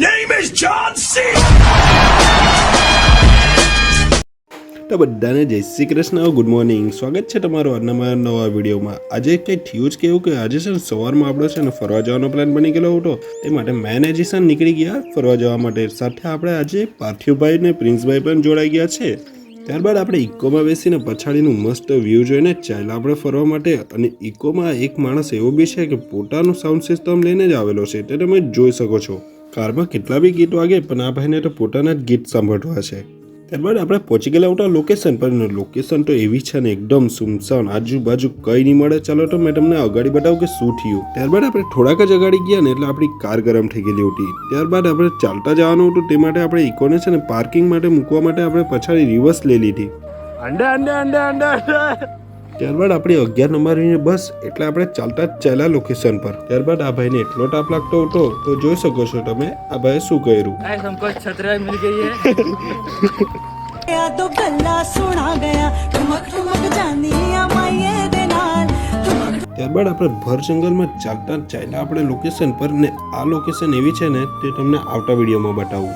name is John C. તો બધાને જય શ્રી કૃષ્ણ, ગુડ મોર્નિંગ. સ્વાગત છે તમારું આજના નવા વિડીયોમાં. આજે કંઈ થયું જ કેવું કે આજે છે ને સવારમાં આપણો છે ને ફરવા જવાનો પ્લાન બની ગયેલો હતો. તે માટે મેં હજી નીકળી ગયા ફરવા જવા માટે. સાથે આપણે આજે પાર્થિવભાઈ ને પ્રિન્સભાઈ પણ જોડાઈ ગયા છે. ત્યારબાદ આપણે ઇકોમાં બેસીને પછાડીનું મસ્ત વ્યૂ જોઈને ચાલ્યા આપણે ફરવા માટે. અને ઇકોમાં એક માણસ એવો બી છે કે પોતાનું સાઉન્ડ સિસ્ટમ લઈને જ આવેલો છે, તે તમે જોઈ શકો છો. કારમાં કેટલા બી ગીત વાગે પણ આ ભાઈને તો પોતાના જ ગીત સાંભળવા છે. ત્યારબાદ આપણે પહોંચી ગયેલા હતા લોકેશન પર. લોકેશન તો એવી છે ને એકદમ સુમસાન, આજુબાજુ કંઈ નહીં મળે. ચાલો તો મેં તમને અગાડી બતાવું કે શું થયું. ત્યારબાદ આપણે થોડાક જ અગાડી ગયા ને એટલે આપણી કાર ગરમ થઈ ગયેલી હતી. ત્યારબાદ આપણે ચાલતા જવાનું હતું, તે માટે આપણે ઇકોને છે ને પાર્કિંગ માટે મૂકવા માટે આપણે પછાડી રિવર્સ લઈ લીધી. ત્યારબાદ આપણી 11 નંબરની બસ એટલે આપણે ચાલતા જ ચાલ્યા લોકેશન પર. ત્યારબાદ આ ભાઈને એટલો તાપ લાગતો હતો તો જોઈ શકો છો તમે આ ભાઈ શું કર્યું. तो गल्ला सुना गया ठुमक ठुमक जानिया माये दे नाल ત્યારબાદ આપણે ભર જંગલમાં ચાલતા ચાલ્યા આપણે લોકેશન પર. ને આ લોકેશન એવી છે ને તે તમને આવતા વિડીયોમાં બતાવું.